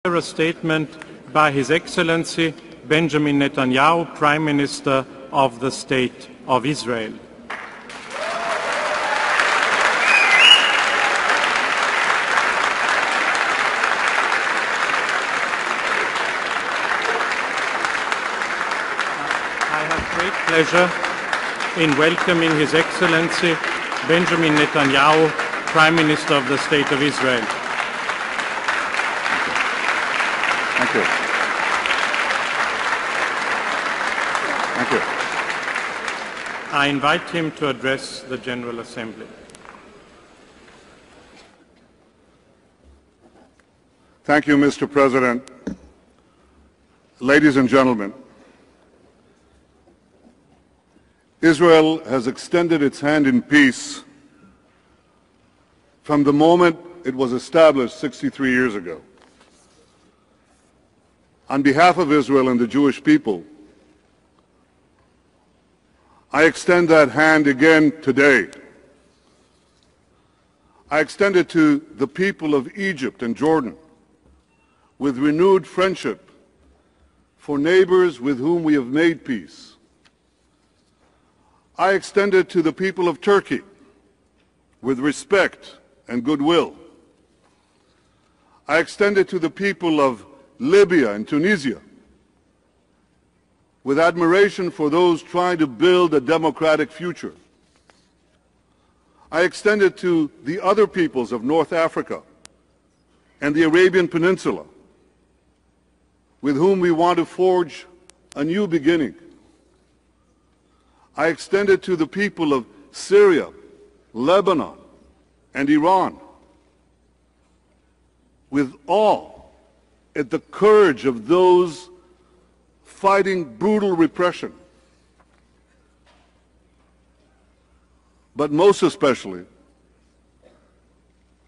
A statement by His Excellency Benjamin Netanyahu, Prime Minister of the State of Israel. I have great pleasure in welcoming His Excellency Benjamin Netanyahu, Prime Minister of the State of Israel. Thank you. Thank you. I invite him to address the General Assembly. Thank you, Mr. President. Ladies and gentlemen, Israel has extended its hand in peace from the moment it was established 63 years ago. On behalf of Israel and the Jewish people, I extend that hand again today. I extend it to the people of Egypt and Jordan with renewed friendship for neighbors with whom we have made peace. I extend it to the people of Turkey with respect and goodwill. I extend it to the people of Libya and Tunisia with admiration for those trying to build a democratic future. I extend it to the other peoples of North Africa and the Arabian Peninsula with whom we want to forge a new beginning. I extend it to the people of Syria, Lebanon, and Iran with awe at the courage of those fighting brutal repression. But most especially,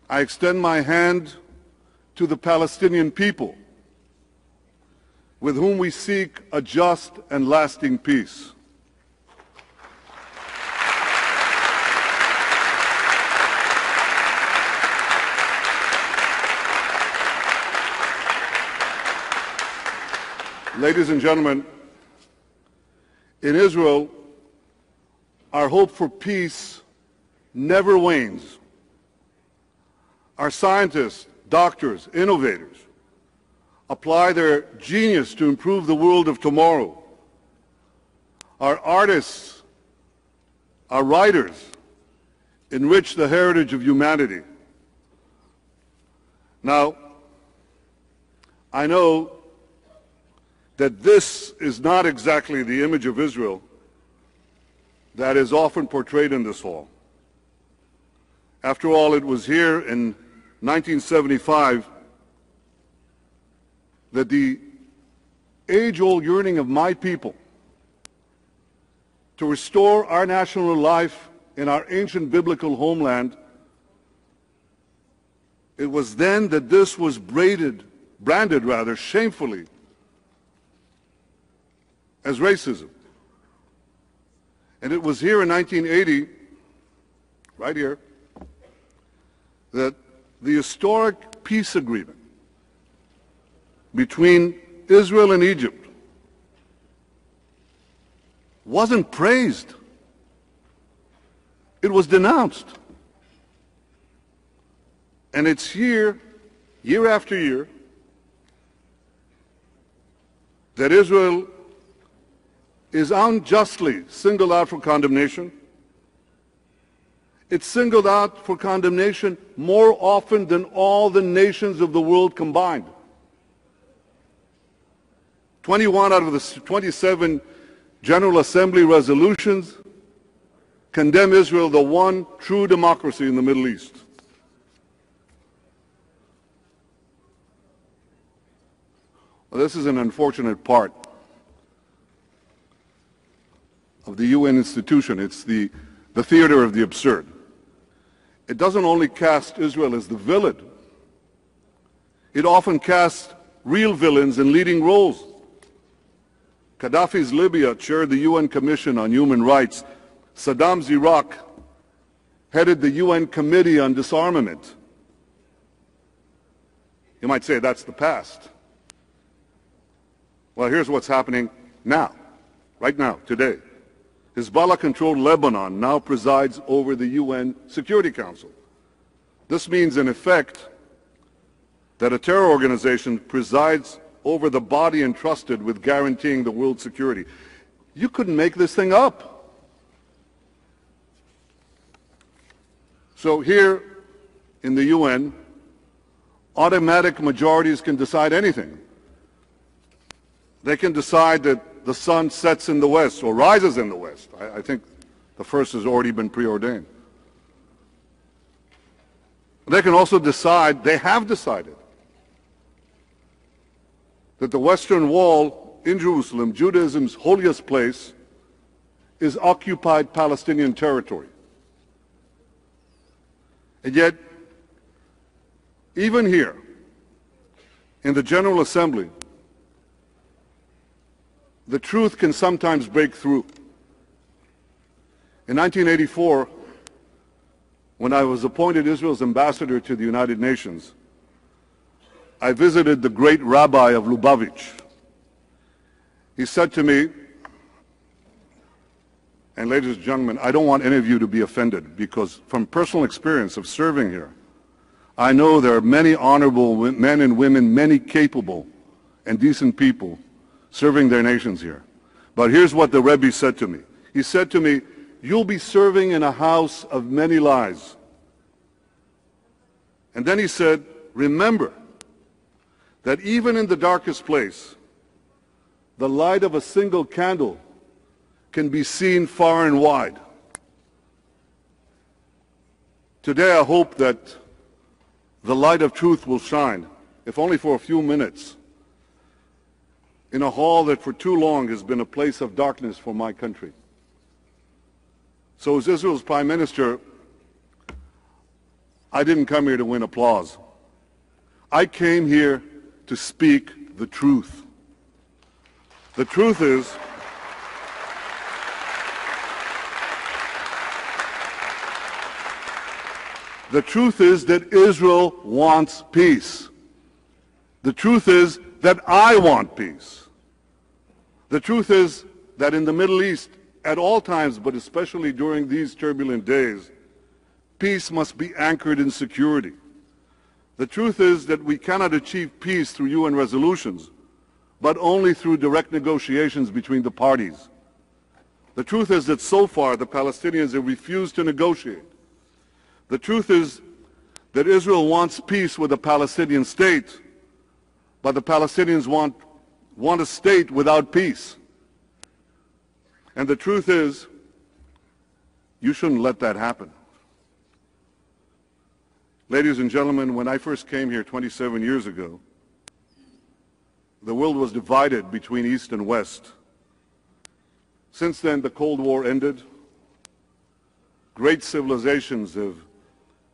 I extend my hand to the Palestinian people with whom we seek a just and lasting peace. Ladies and gentlemen, in Israel, our hope for peace never wanes. Our scientists, doctors, innovators apply their genius to improve the world of tomorrow. Our artists, our writers enrich the heritage of humanity. Now, I know that this is not exactly the image of Israel that is often portrayed in this hall. After all, it was here in 1975 that the age-old yearning of my people to restore our national life in our ancient biblical homeland, it was then that this was branded shamefully as racism. And it was here in 1980, right here, that the historic peace agreement between Israel and Egypt wasn't praised. It was denounced. And it's here, year after year, that Israel is unjustly singled out for condemnation. It's singled out for condemnation more often than all the nations of the world combined. 21 out of the 27 General Assembly resolutions condemn Israel, the one true democracy in the Middle East. Well, this is an unfortunate part of the UN institution. It's the theater of the absurd. It doesn't only cast Israel as the villain. It often casts real villains in leading roles. Gaddafi's Libya chaired the UN Commission on Human Rights. Saddam's Iraq headed the UN Committee on Disarmament. You might say that's the past. Well, here's what's happening now, right now, today. Hezbollah-controlled Lebanon now presides over the UN Security Council. This means, in effect, that a terror organization presides over the body entrusted with guaranteeing the world's security. You couldn't make this thing up. So here in the UN, automatic majorities can decide anything. They can decide that the sun sets in the west or rises in the west. I think the first has already been preordained. They can also decide, they have decided, that the Western Wall in Jerusalem, Judaism's holiest place, is occupied Palestinian territory. And yet, even here, in the General Assembly, the truth can sometimes break through. In 1984, when I was appointed Israel's ambassador to the United Nations, I visited the great rabbi of Lubavitch. He said to me, and ladies and gentlemen, I don't want any of you to be offended, because from personal experience of serving here, I know there are many honorable men and women, many capable and decent people serving their nations here. But here's what the Rebbe said to me. He said to me, you'll be serving in a house of many lies. And then he said, remember that even in the darkest place, the light of a single candle can be seen far and wide. Today I hope that the light of truth will shine, if only for a few minutes, in a hall that for too long has been a place of darkness for my country. So as Israel's Prime Minister, I didn't come here to win applause. I came here to speak the truth. The truth is, that Israel wants peace. The truth is that I want peace. The truth is that in the Middle East, at all times, but especially during these turbulent days, peace must be anchored in security. The truth is that we cannot achieve peace through UN resolutions, but only through direct negotiations between the parties. The truth is that so far the Palestinians have refused to negotiate. The truth is that Israel wants peace with a Palestinian state, but the Palestinians want a state without peace. And the truth is, you shouldn't let that happen. Ladies and gentlemen, when I first came here 27 years ago, the world was divided between East and West. Since then, the Cold War ended. Great civilizations have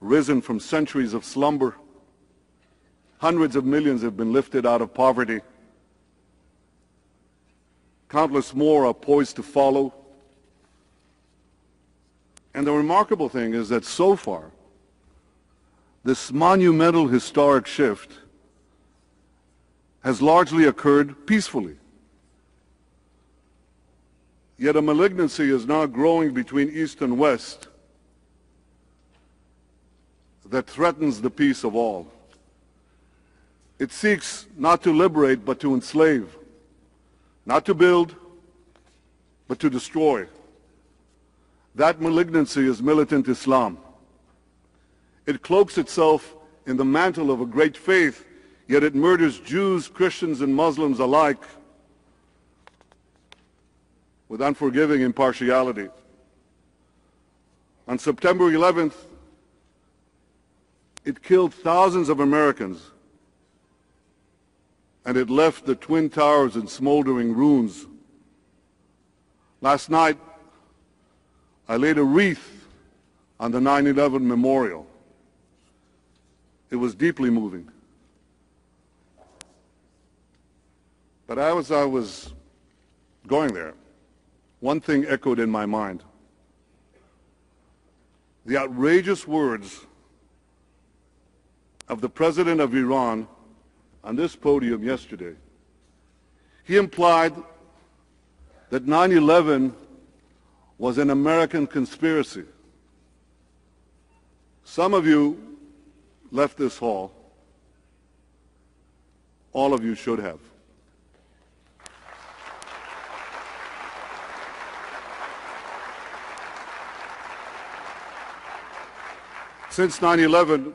risen from centuries of slumber. Hundreds of millions have been lifted out of poverty. Countless more are poised to follow. And the remarkable thing is that so far, this monumental historic shift has largely occurred peacefully. Yet a malignancy is now growing between East and West that threatens the peace of all. It seeks not to liberate, but to enslave, not to build, but to destroy. That malignancy is militant Islam. It cloaks itself in the mantle of a great faith, yet it murders Jews, Christians, and Muslims alike with unforgiving impartiality. On September 11th, it killed thousands of Americans, and it left the Twin Towers in smoldering ruins. Last night, I laid a wreath on the 9/11 memorial. It was deeply moving. But as I was going there, one thing echoed in my mind. The outrageous words of the president of Iran on this podium yesterday, he implied that 9/11 was an American conspiracy. Some of you left this hall. All of you should have. Since 9/11,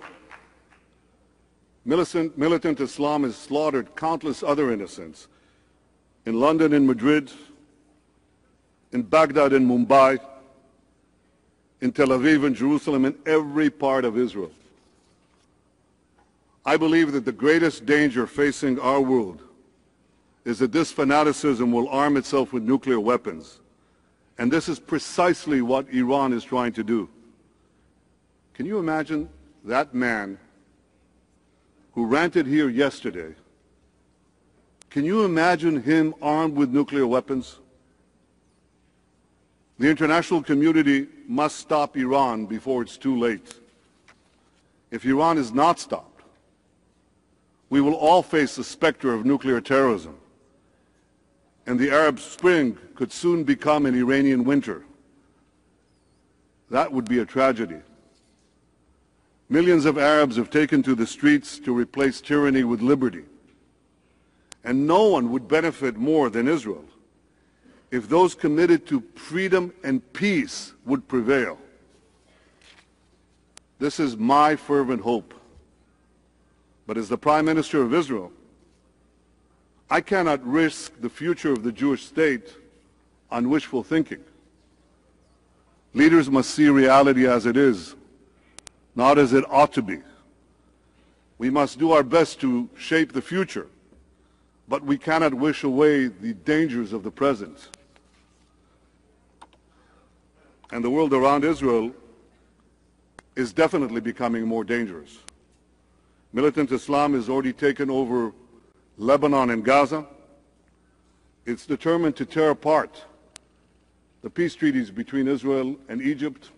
militant Islam has slaughtered countless other innocents in London and Madrid, in Baghdad and Mumbai, in Tel Aviv and Jerusalem, in every part of Israel. I believe that the greatest danger facing our world is that this fanaticism will arm itself with nuclear weapons. And this is precisely what Iran is trying to do. Can you imagine that man who ranted here yesterday? Can you imagine him armed with nuclear weapons? The international community must stop Iran before it's too late. If Iran is not stopped, we will all face the specter of nuclear terrorism, and the Arab Spring could soon become an Iranian winter. That would be a tragedy. Millions of Arabs have taken to the streets to replace tyranny with liberty. And no one would benefit more than Israel if those committed to freedom and peace would prevail. This is my fervent hope. But as the Prime Minister of Israel, I cannot risk the future of the Jewish state on wishful thinking. Leaders must see reality as it is, not as it ought to be. We must do our best to shape the future, but we cannot wish away the dangers of the present. And the world around Israel is definitely becoming more dangerous. Militant Islam has already taken over Lebanon and Gaza. It's determined to tear apart the peace treaties between Israel and Egypt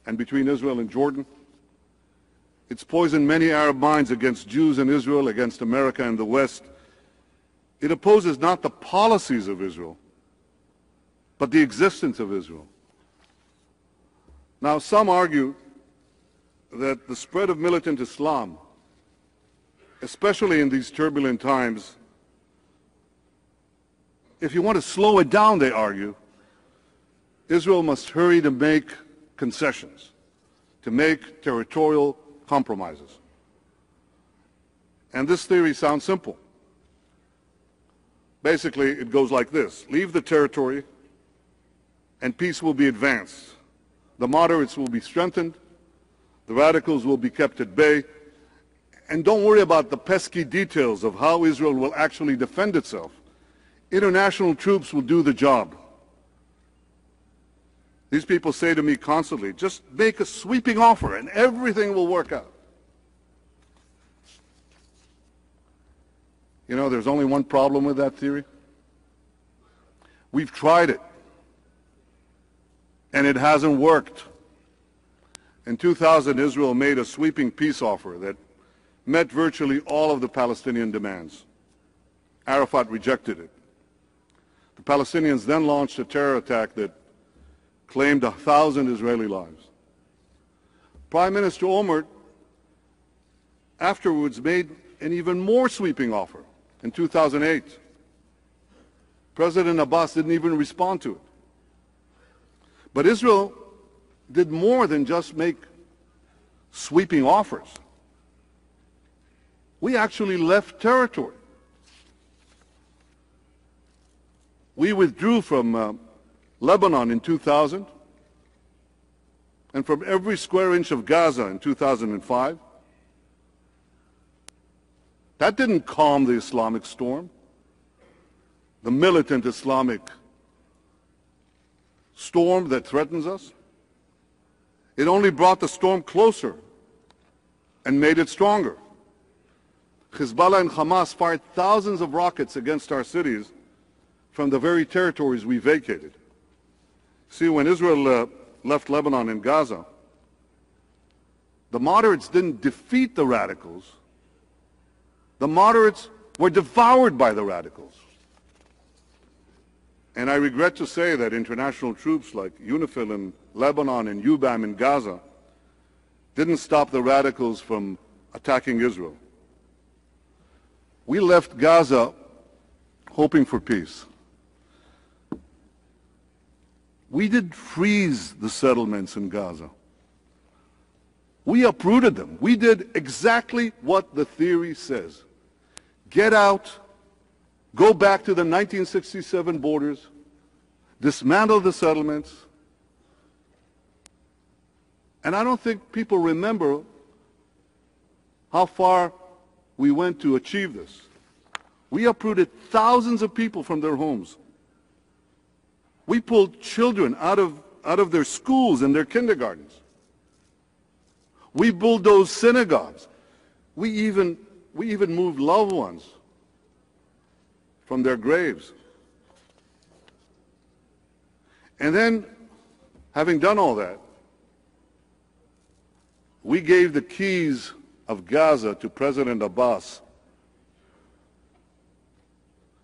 and between Israel and Jordan. It's poisoned many Arab minds against Jews in Israel, against America and the West. It opposes not the policies of Israel, but the existence of Israel. Now, some argue that the spread of militant Islam, especially in these turbulent times, if you want to slow it down, they argue, Israel must hurry to make concessions, to make territorial compromises. And this theory sounds simple. Basically, it goes like this: leave the territory and peace will be advanced. The moderates will be strengthened, the radicals will be kept at bay, and don't worry about the pesky details of how Israel will actually defend itself. International troops will do the job. These people say to me constantly, just make a sweeping offer and everything will work out. You know, there's only one problem with that theory. We've tried it, and it hasn't worked. In 2000, Israel made a sweeping peace offer that met virtually all of the Palestinian demands. Arafat rejected it. The Palestinians then launched a terror attack that claimed 1,000 Israeli lives. Prime Minister Olmert afterwards made an even more sweeping offer in 2008. President Abbas didn't even respond to it. But Israel did more than just make sweeping offers. We actually left territory. We withdrew from Lebanon in 2000, and from every square inch of Gaza in 2005. That didn't calm the Islamic storm, the militant Islamic storm that threatens us. It only brought the storm closer and made it stronger. Hezbollah and Hamas fired thousands of rockets against our cities from the very territories we vacated. See, when Israel left Lebanon and Gaza, the moderates didn't defeat the radicals. The moderates were devoured by the radicals. And I regret to say that international troops like UNIFIL in Lebanon and UBAM in Gaza didn't stop the radicals from attacking Israel. We left Gaza hoping for peace. We did freeze the settlements in Gaza. We uprooted them. We did exactly what the theory says. Get out, go back to the 1967 borders, dismantle the settlements. And I don't think people remember how far we went to achieve this. We uprooted thousands of people from their homes. We pulled children out of their schools and their kindergartens. We bulldozed synagogues. We even moved loved ones from their graves. And then, having done all that, we gave the keys of Gaza to President Abbas.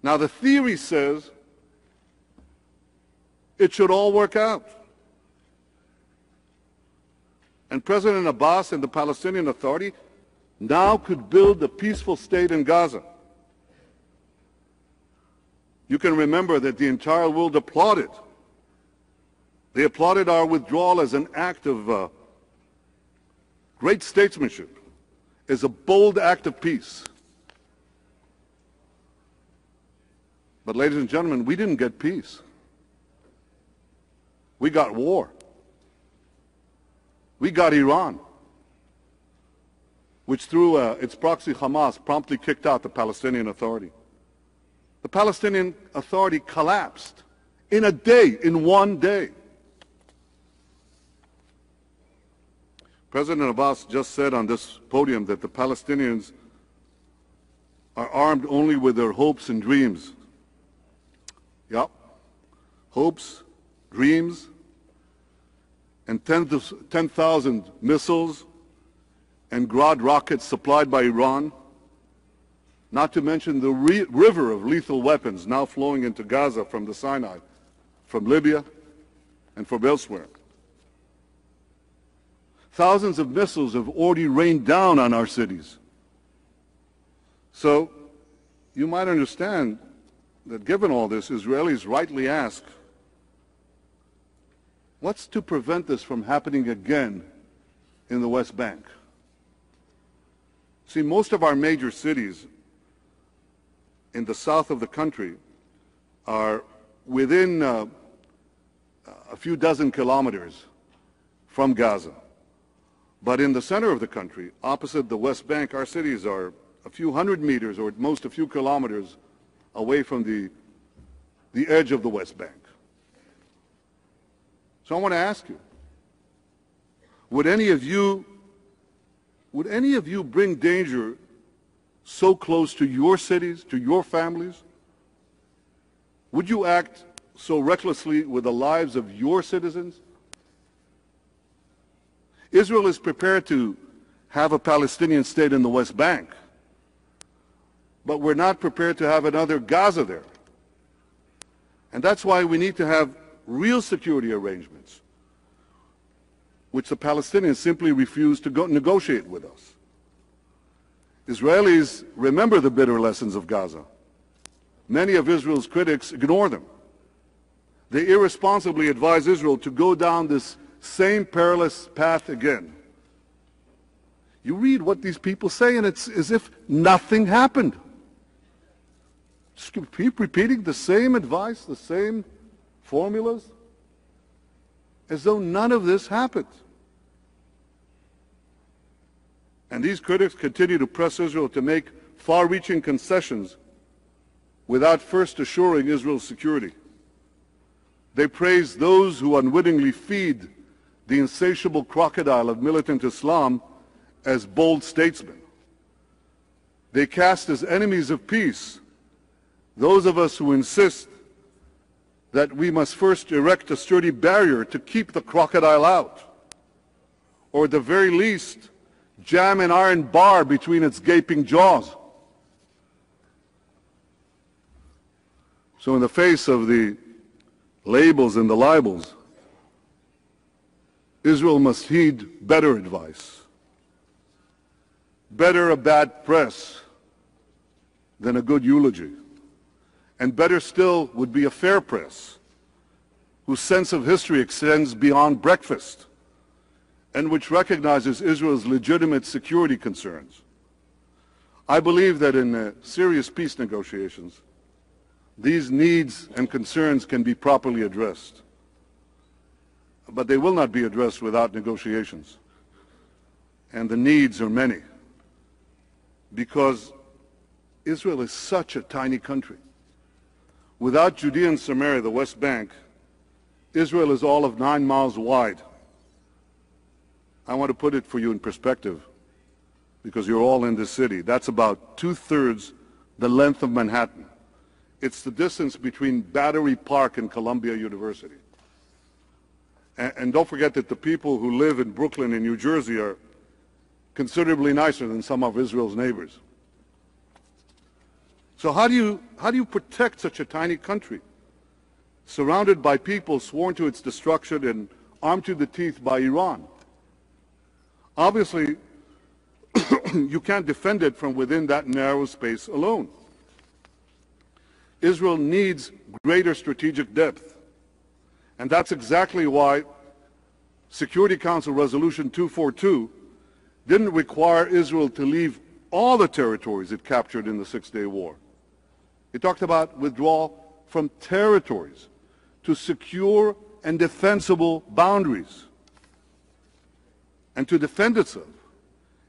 Now, the theory says it should all work out. And President Abbas and the Palestinian Authority now could build a peaceful state in Gaza. You can remember that the entire world applauded. They applauded our withdrawal as an act of great statesmanship, as a bold act of peace. But ladies and gentlemen, we didn't get peace. We got war. We got Iran, which through its proxy Hamas promptly kicked out the Palestinian Authority. The Palestinian Authority collapsed in a day, in one day. President Abbas just said on this podium that the Palestinians are armed only with their hopes and dreams. Yep. Hopes, dreams, and 10,000 missiles and Grad rockets supplied by Iran, not to mention the river of lethal weapons now flowing into Gaza from the Sinai, from Libya, and from elsewhere. Thousands of missiles have already rained down on our cities. So you might understand that given all this, Israelis rightly ask, what's to prevent this from happening again in the West Bank? See, most of our major cities in the south of the country are within a few dozen kilometers from Gaza. But in the center of the country, opposite the West Bank, our cities are a few hundred meters or at most a few kilometers away from the edge of the West Bank. So I want to ask you, would any of you bring danger so close to your cities, to your families? Would you act so recklessly with the lives of your citizens? Israel is prepared to have a Palestinian state in the West Bank, but we're not prepared to have another Gaza there. And that's why we need to have real security arrangements, which the Palestinians simply refuse to negotiate with us. Israelis remember the bitter lessons of Gaza. Many of Israel's critics ignore them. They irresponsibly advise Israel to go down this same perilous path again. You read what these people say, and it's as if nothing happened. Just keep repeating the same advice, the same formulas, as though none of this happened. And these critics continue to press Israel to make far-reaching concessions without first assuring Israel's security. They praise those who unwittingly feed the insatiable crocodile of militant Islam as bold statesmen. They cast as enemies of peace those of us who insist that we must first erect a sturdy barrier to keep the crocodile out, or at the very least, jam an iron bar between its gaping jaws. So in the face of the labels and the libels, Israel must heed better advice. Better a bad press than a good eulogy. And better still would be a fair press, whose sense of history extends beyond breakfast, and which recognizes Israel's legitimate security concerns. I believe that in serious peace negotiations, these needs and concerns can be properly addressed. But they will not be addressed without negotiations. And the needs are many, because Israel is such a tiny country. Without Judea and Samaria, the West Bank, Israel is all of 9 miles wide. I want to put it for you in perspective, because you're all in this city. That's about 2/3 the length of Manhattan. It's the distance between Battery Park and Columbia University. And don't forget that the people who live in Brooklyn and New Jersey are considerably nicer than some of Israel's neighbors. So how do you protect such a tiny country, surrounded by people sworn to its destruction and armed to the teeth by Iran? Obviously, you can't defend it from within that narrow space alone. Israel needs greater strategic depth. And that's exactly why Security Council Resolution 242 didn't require Israel to leave all the territories it captured in the Six-Day War. It talked about withdrawal from territories to secure and defensible boundaries. And to defend itself,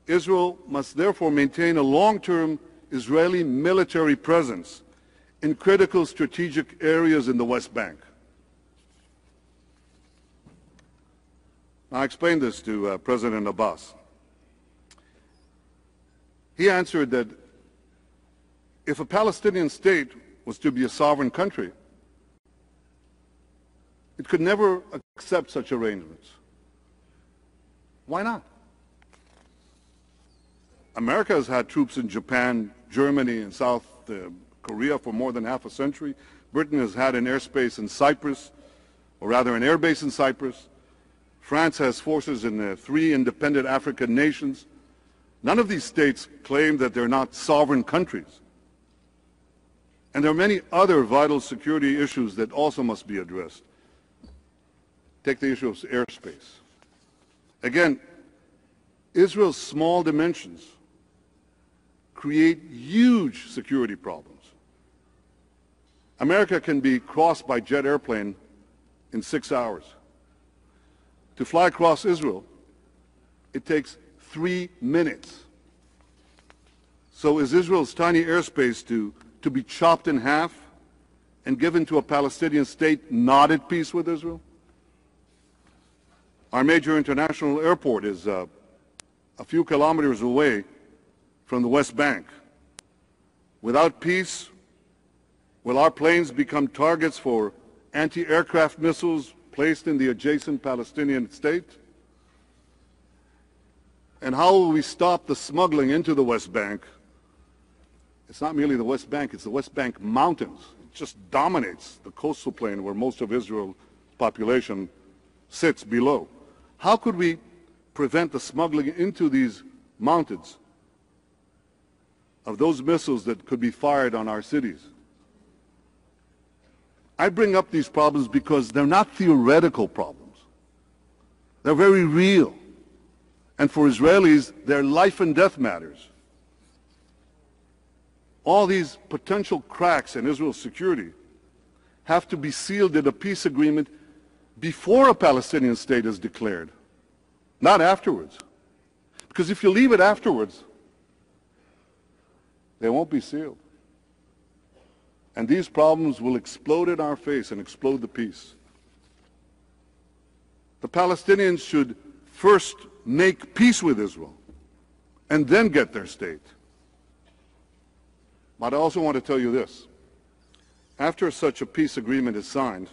Israel must therefore maintain a long-term Israeli military presence in critical strategic areas in the West Bank. I explained this to President Abbas. He answered that if a Palestinian state was to be a sovereign country, it could never accept such arrangements. Why not? America has had troops in Japan, Germany, and South Korea for more than half a century. Britain has had an airspace in Cyprus, or rather an airbase in Cyprus. France has forces in 3 independent African nations. None of these states claim that they're not sovereign countries. And there are many other vital security issues that also must be addressed. Take the issue of airspace. Again, Israel's small dimensions create huge security problems. America can be crossed by jet airplane in 6 hours. To fly across Israel, it takes 3 minutes. So is Israel's tiny airspace to be chopped in half and given to a Palestinian state not at peace with Israel? Our major international airport is a few kilometers away from the West Bank. Without peace, will our planes become targets for anti-aircraft missiles placed in the adjacent Palestinian state? And how will we stop the smuggling into the West Bank? It's not merely the West Bank, it's the West Bank mountains. It just dominates the coastal plain where most of Israel's population sits below. How could we prevent the smuggling into these mountains of those missiles that could be fired on our cities? I bring up these problems because they're not theoretical problems. They're very real. And for Israelis, they're life and death matters. All these potential cracks in Israel's security have to be sealed in a peace agreement before a Palestinian state is declared, not afterwards. Because if you leave it afterwards, they won't be sealed. And these problems will explode in our face and explode the peace. The Palestinians should first make peace with Israel and then get their state. But I also want to tell you this. After such a peace agreement is signed,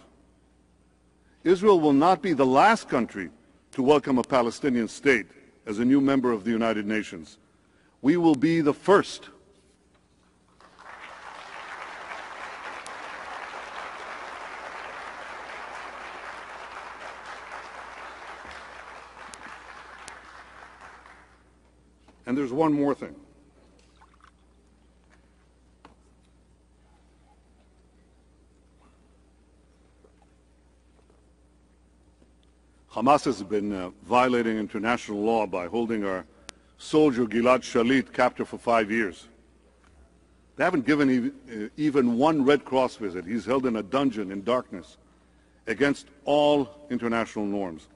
Israel will not be the last country to welcome a Palestinian state as a new member of the United Nations. We will be the first. And there's one more thing. Hamas has been violating international law by holding our soldier Gilad Shalit captive for 5 years. They haven't given even one Red Cross visit. He's held in a dungeon in darkness against all international norms.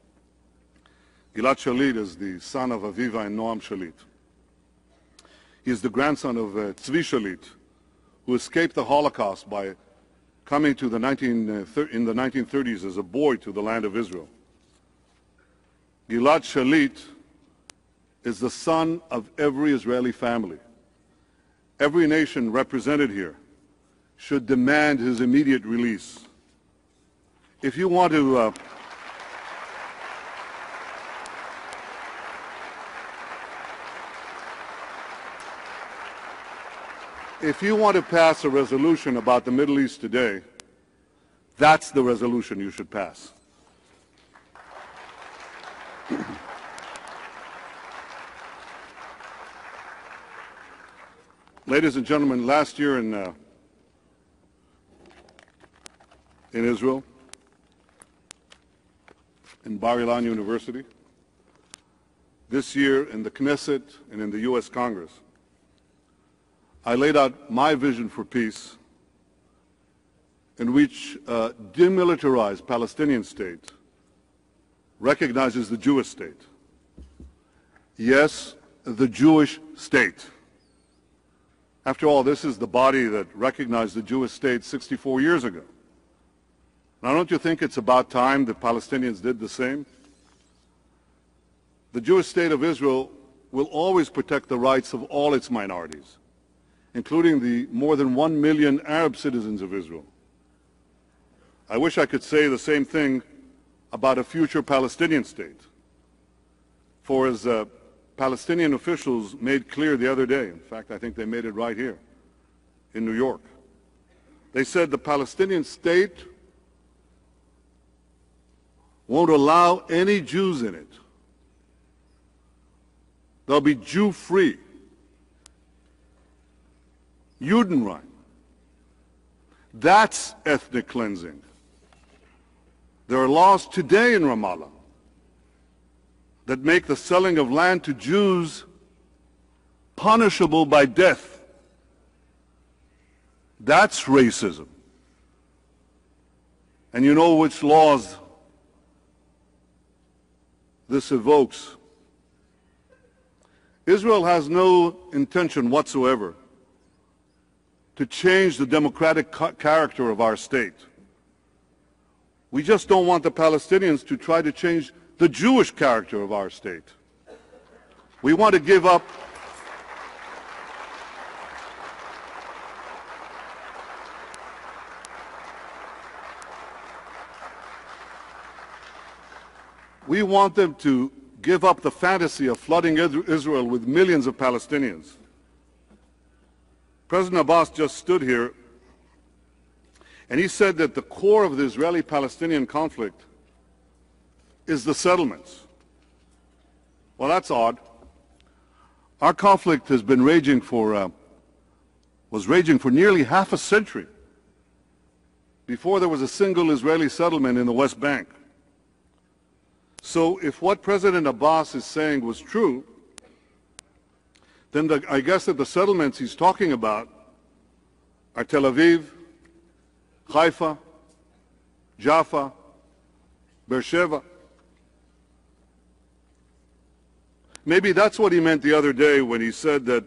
Gilad Shalit is the son of Aviva and Noam Shalit. He is the grandson of Tzvi Shalit, who escaped the Holocaust by coming to in the 1930s as a boy to the land of Israel. Gilad Shalit is the son of every Israeli family. Every nation represented here should demand his immediate release. If you want to pass a resolution about the Middle East today, that's the resolution you should pass. Ladies and gentlemen, last year in Israel, in Bar Ilan University, this year in the Knesset and in the U.S. Congress, I laid out my vision for peace in which a demilitarized Palestinian state recognizes the Jewish state. Yes, the Jewish state. After all, this is the body that recognized the Jewish state 64 years ago. Now, don't you think it's about time the Palestinians did the same? The Jewish state of Israel will always protect the rights of all its minorities, including the more than 1 million Arab citizens of Israel. I wish I could say the same thing about a future Palestinian state. For as Palestinian officials made clear the other day, in fact, I think they made it right here in New York, they said the Palestinian state won't allow any Jews in it. They'll be Jew-free. Judenrein. That's ethnic cleansing. There are laws today in Ramallah that make the selling of land to Jews punishable by death. That's racism. And you know which laws this evokes. Israel has no intention whatsoever to change the democratic character of our state. We just don't want the Palestinians to try to change the Jewish character of our state. We want to give up we want them to give up the fantasy of flooding Israel with millions of Palestinians. President Abbas just stood here and he said that the core of the Israeli-Palestinian conflict is the settlements. Well, that's odd. Our conflict has been raging was raging for nearly half a century before there was a single Israeli settlement in the West Bank. So if what President Abbas is saying was true, then I guess that the settlements he's talking about are Tel Aviv, Haifa, Jaffa, Beersheba. Maybe that's what he meant the other day when he said that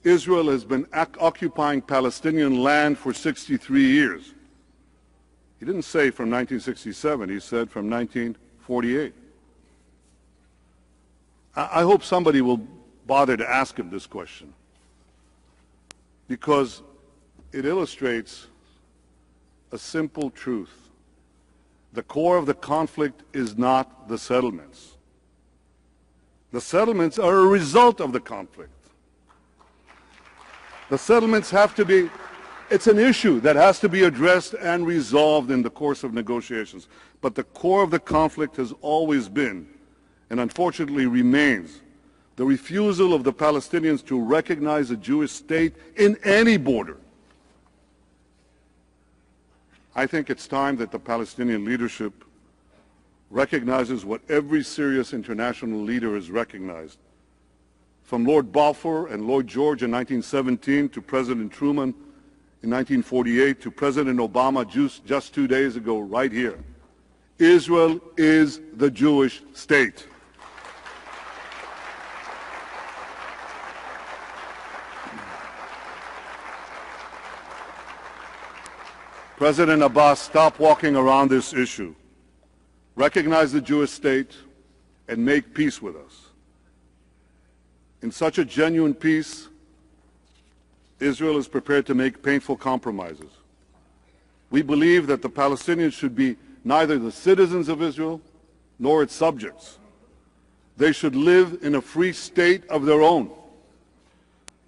Israel has been occupying Palestinian land for 63 years. He didn't say from 1967, he said from 1948. I hope somebody will bother to ask him this question, because it illustrates a simple truth. The core of the conflict is not the settlements. The settlements are a result of the conflict. The settlements have to be, it's an issue that has to be addressed and resolved in the course of negotiations. But the core of the conflict has always been, and unfortunately remains, the refusal of the Palestinians to recognize a Jewish state in any border. I think it's time that the Palestinian leadership recognizes what every serious international leader has recognized. From Lord Balfour and Lloyd George in 1917 to President Truman in 1948 to President Obama just 2 days ago right here. Israel is the Jewish state. President Abbas, stop walking around this issue. Recognize the Jewish state and make peace with us. In such a genuine peace, Israel is prepared to make painful compromises. We believe that the Palestinians should be neither the citizens of Israel nor its subjects. They should live in a free state of their own.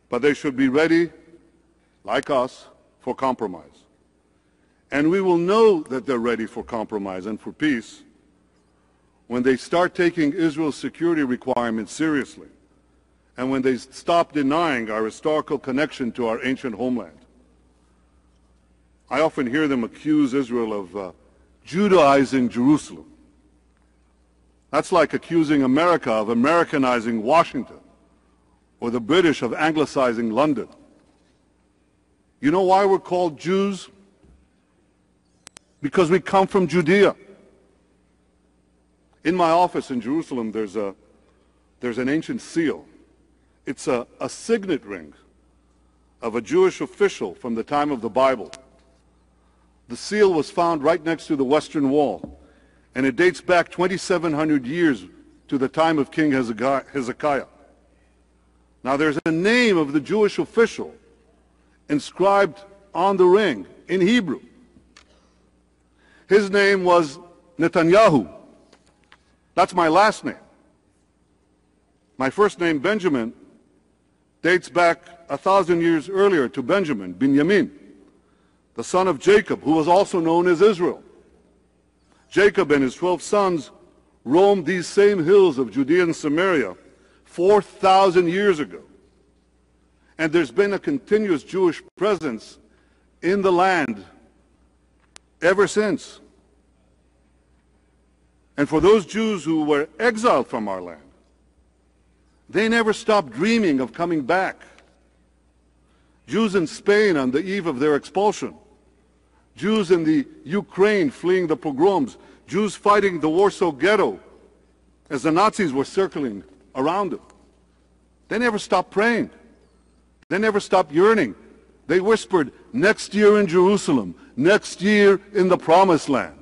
But they should be ready, like us, for compromise. And we will know that they're ready for compromise and for peace when they start taking Israel's security requirements seriously and when they stop denying our historical connection to our ancient homeland. I often hear them accuse Israel of Judaizing Jerusalem. That's like accusing America of Americanizing Washington or the British of Anglicizing London. You know why we're called Jews? Because we come from Judea. In my office in Jerusalem, there's an ancient seal. It's a signet ring of a Jewish official from the time of the Bible. The seal was found right next to the Western Wall, and it dates back 2,700 years to the time of King Hezekiah. Now there's a name of the Jewish official inscribed on the ring in Hebrew. His name was Netanyahu. That's my last name. My first name, Benjamin, dates back 1,000 years earlier to Benjamin, Binyamin, the son of Jacob, who was also known as Israel. Jacob and his 12 sons roamed these same hills of Judea and Samaria 4,000 years ago. And there's been a continuous Jewish presence in the land ever since. And for those Jews who were exiled from our land, they never stopped dreaming of coming back. Jews in Spain on the eve of their expulsion, Jews in the Ukraine fleeing the pogroms, Jews fighting the Warsaw Ghetto as the Nazis were circling around them. They never stopped praying. They never stopped yearning. They whispered, next year in Jerusalem, next year in the Promised Land.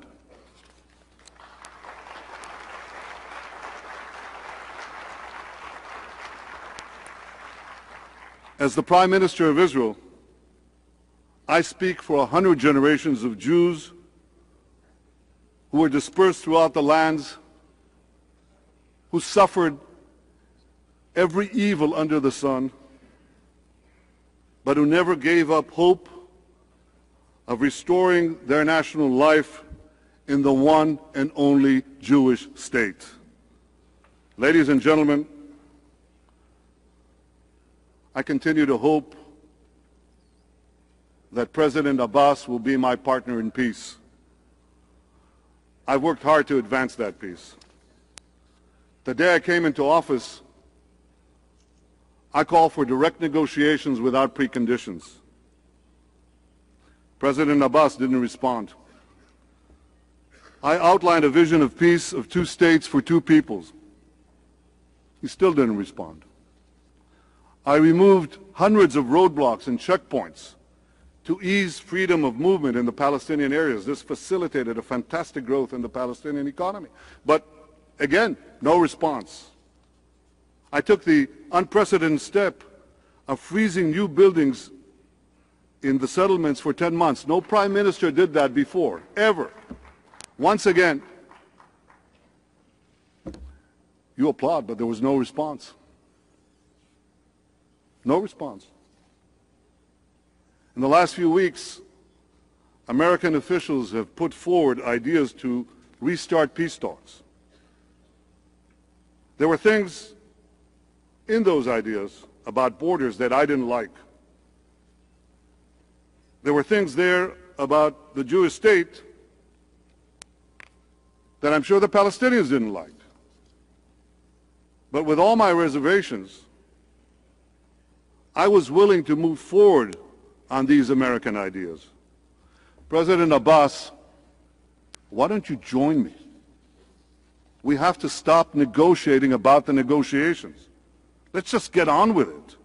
As the Prime Minister of Israel, I speak for 100 generations of Jews who were dispersed throughout the lands, who suffered every evil under the sun, but who never gave up hope of restoring their national life in the one and only Jewish state. Ladies and gentlemen, I continue to hope that President Abbas will be my partner in peace. I've worked hard to advance that peace. The day I came into office, I called for direct negotiations without preconditions. President Abbas didn't respond. I outlined a vision of peace of two states for two peoples. He still didn't respond. I removed hundreds of roadblocks and checkpoints to ease freedom of movement in the Palestinian areas. This facilitated a fantastic growth in the Palestinian economy. But again, no response. I took the unprecedented step of freezing new buildings in the settlements for 10 months. No prime minister did that before, ever. Once again, you applaud, but there was no response. No response. In the last few weeks, American officials have put forward ideas to restart peace talks. There were things in those ideas about borders that I didn't like. There were things there about the Jewish state that I'm sure the Palestinians didn't like. But with all my reservations, I was willing to move forward on these American ideas. President Abbas, why don't you join me? We have to stop negotiating about the negotiations. Let's just get on with it.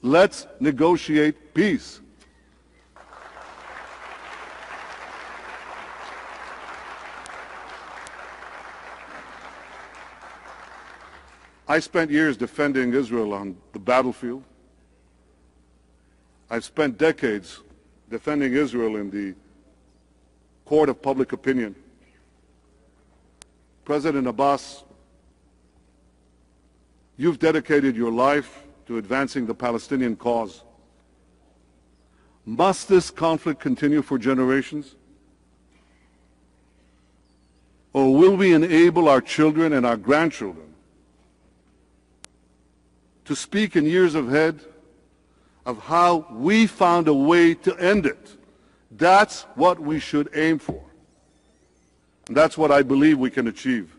Let's negotiate peace. I spent years defending Israel on the battlefield. I've spent decades defending Israel in the court of public opinion. President Abbas, you've dedicated your life to advancing the Palestinian cause. Must this conflict continue for generations? Or will we enable our children and our grandchildren to speak in years ahead of how we found a way to end it? That's what we should aim for. And that's what I believe we can achieve.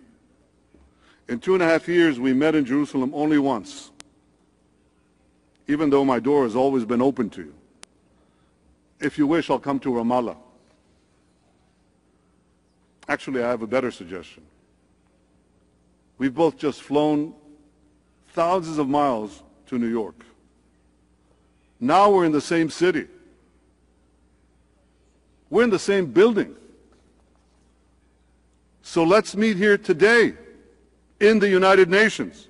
In 2.5 years, we met in Jerusalem only once, even though my door has always been open to you. If you wish, I'll come to Ramallah. Actually, I have a better suggestion. We've both just flown thousands of miles to New York. Now we're in the same city. We're in the same building. So let's meet here today in the United Nations.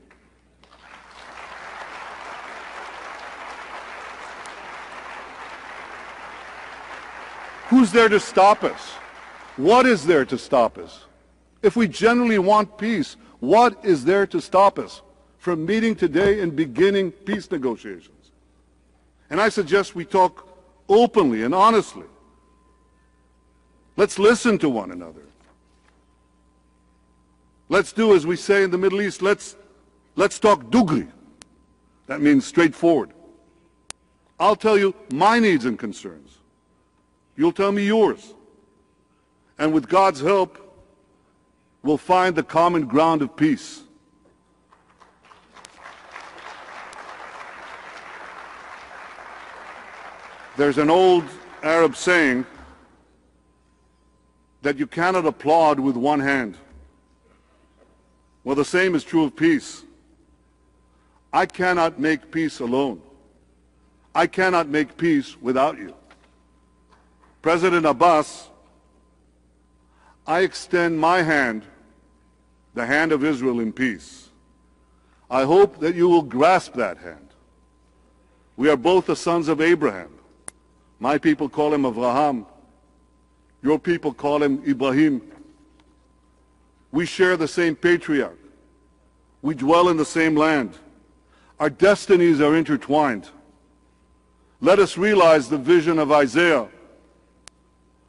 Who's there to stop us? What is there to stop us? If we genuinely want peace, what is there to stop us from meeting today and beginning peace negotiations? And I suggest we talk openly and honestly. Let's listen to one another. Let's do as we say in the Middle East, let's talk dugri. That means straightforward. I'll tell you my needs and concerns. You'll tell me yours. And with God's help, we'll find the common ground of peace. There's an old Arab saying that you cannot applaud with one hand. Well, the same is true of peace. I cannot make peace alone. I cannot make peace without you. President Abbas, I extend my hand, the hand of Israel in peace. I hope that you will grasp that hand. We are both the sons of Abraham. My people call him Avraham. Your people call him Ibrahim. We share the same patriarch. We dwell in the same land. Our destinies are intertwined. Let us realize the vision of Isaiah.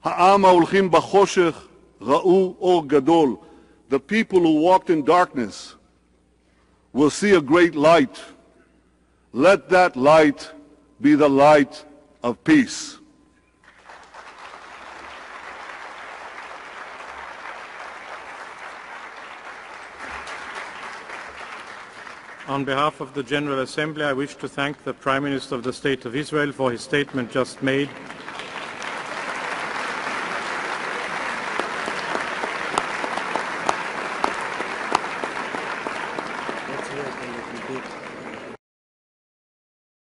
Ha'am ha'olchim b'choshech ra'u or gadol. The people who walked in darkness will see a great light. Let that light be the light of peace. On behalf of the General Assembly, I wish to thank the Prime Minister of the State of Israel for his statement just made